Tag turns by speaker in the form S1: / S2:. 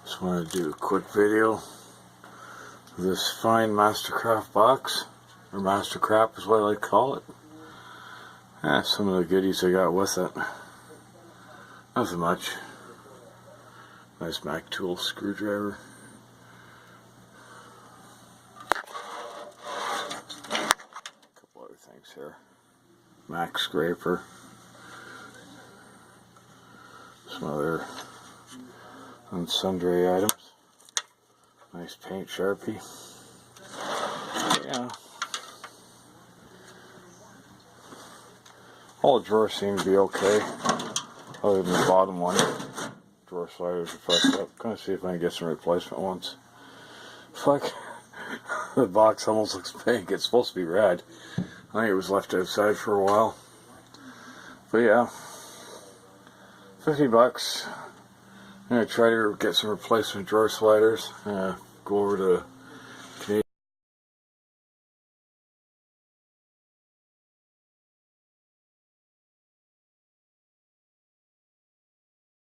S1: Just want to do a quick video of this fine mastercraft box, or mastercraft is what I like to call it. Some of the goodies I got with it. Nothing much. Nice Mac tool screwdriver. A couple other things here. Mac scraper. Some other and sundry items. Nice paint Sharpie. Yeah. All the drawers seem to be okay, other than the bottom one. Drawer sliders are fucked up. Gonna see if I can get some replacement ones. Fuck. The box almost looks pink. It's supposed to be red. I think it was left outside for a while. But yeah. $50. I'm going to try to get some replacement drawer sliders. Go over to